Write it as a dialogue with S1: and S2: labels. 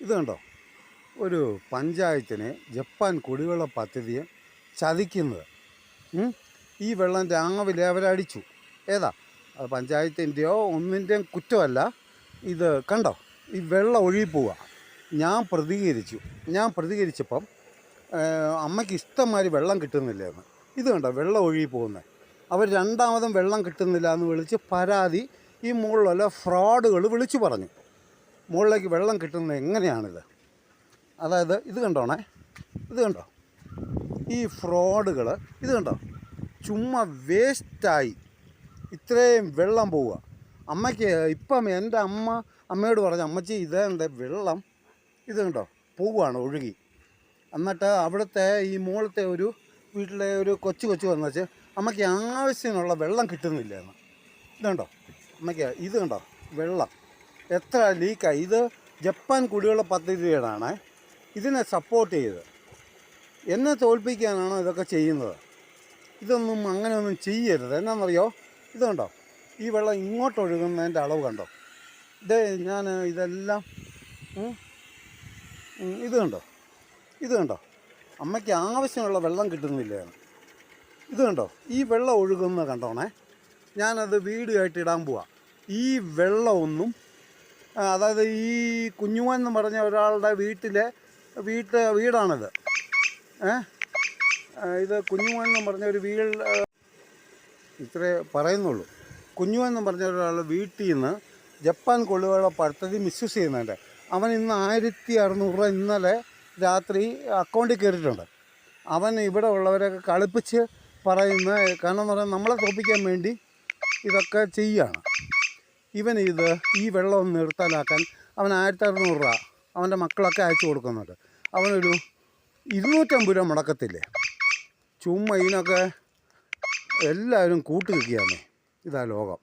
S1: ഇത് കണ്ടോ, ഒരു പഞ്ചായത്തിനെ ജപ്പാൻ കുടിവെള്ള പദ്ധതിയെ ചതിക്കുന്നത്. ഈ വെള്ളം രാവിലെ അവരടിച്ചു. ഏതാ, അത് പഞ്ചായത്തിൻ്റെയോ ഒന്നിൻ്റെയും കുറ്റമല്ല. ഇത് കണ്ടോ, ഈ വെള്ളം ഒഴുകിപ്പോവുക. ഞാൻ പ്രതികരിച്ചപ്പം അമ്മയ്ക്ക് ഇഷ്ടംമാതിരി വെള്ളം കിട്ടുന്നില്ലെന്ന്. ഇത് കണ്ടോ, വെള്ളം ഒഴുകി പോകുന്നത്. അവർ രണ്ടാമതും വെള്ളം കിട്ടുന്നില്ല എന്ന് വിളിച്ച് പരാതി ഈ മുകളിലുള്ള ഫ്രോഡുകൾ വിളിച്ചു പറഞ്ഞു. മുകളിലേക്ക് വെള്ളം കിട്ടുന്നത് എങ്ങനെയാണിത്? അതായത് ഇത് കണ്ടോണേ, ഇത് കണ്ടോ, ഈ ഫ്രോഡുകൾ ഇത് കണ്ടോ, ചുമ്മാ വേസ്റ്റായി ഇത്രയും വെള്ളം പോവുക. അമ്മയ്ക്ക് ഇപ്പം എൻ്റെ അമ്മയോട് പറഞ്ഞു, അമ്മച്ചി ഇതേണ്ട വെള്ളം ഇത് കണ്ടോ പോവുകയാണ് ഒഴുകി. എന്നിട്ട് അവിടുത്തെ ഈ മുകളിലത്തെ ഒരു വീട്ടിലെ ഒരു കൊച്ചു വന്നു വെച്ച് അമ്മയ്ക്ക് ആവശ്യത്തിനുള്ള വെള്ളം കിട്ടുന്നില്ല എന്ന്. ഇതുണ്ടോ അമ്മയ്ക്ക്, ഇത് കണ്ടോ വെള്ളം എത്ര ലീക്കായി. ഇത് ജപ്പാൻ കുടിവെള്ള പദ്ധതിയുടെയാണ്. ഇതിനെ സപ്പോർട്ട് ചെയ്ത് എന്നെ തോൽപ്പിക്കാനാണ് ഇതൊക്കെ ചെയ്യുന്നത്. ഇതൊന്നും അങ്ങനെയൊന്നും ചെയ്യരുത്. എന്നാണെന്നറിയോ, ഇത് കണ്ടോ, ഈ വെള്ളം ഇങ്ങോട്ട് ഒഴുകുന്നതിൻ്റെ അളവ് കണ്ടോ. ഞാൻ ഇതെല്ലാം ഇത് കണ്ടോ അമ്മയ്ക്ക് ആവശ്യമുള്ള വെള്ളം കിട്ടുന്നില്ലാണ്. ഇത് കണ്ടോ, ഈ വെള്ളം ഒഴുകുന്നത് കണ്ടോണേ. ഞാനത് വീഡിയോ ആയിട്ട് ഇടാൻ പോവാം. ഈ വെള്ളമൊന്നും, അതായത് ഈ കുഞ്ഞുമോൻ എന്ന് പറഞ്ഞ ഒരാളുടെ വീടാണിത്. ഇത് കുഞ്ഞുമോൻ എന്ന് പറഞ്ഞ ഒരു ഇത്രേ പറയുന്നുള്ളൂ. കുഞ്ഞുമോൻ എന്ന് പറഞ്ഞ ഒരാളുടെ വീട്ടിൽ നിന്ന് ജപ്പാൻ കുടിവെള്ള പദ്ധതി മിസ്യൂസ് ചെയ്യുന്നുണ്ട്. അവൻ ഇന്ന് 1600 രൂപ ഇന്നലെ രാത്രി അക്കൗണ്ടിൽ കയറിയിട്ടുണ്ട്. അവൻ ഇവിടെ ഉള്ളവരൊക്കെ കളിപ്പിച്ച് പറയുന്ന, കാരണം എന്ന് പറഞ്ഞാൽ നമ്മളെ തോൽപ്പിക്കാൻ വേണ്ടി ഇതൊക്കെ ചെയ്യുകയാണ്. ഈ വെള്ളം നിർത്തലാക്കാൻ അവൻ 1600 രൂപ അവൻ്റെ മക്കളൊക്കെ അയച്ചു കൊടുക്കുന്നുണ്ട്. അവനൊരു 250 രൂപ മുടക്കത്തില്ലേ. ചുമ്മാ ഇതിനൊക്കെ എല്ലാവരും കൂട്ടുനിൽക്കുകയാണ്. ഇതാ ലോകം.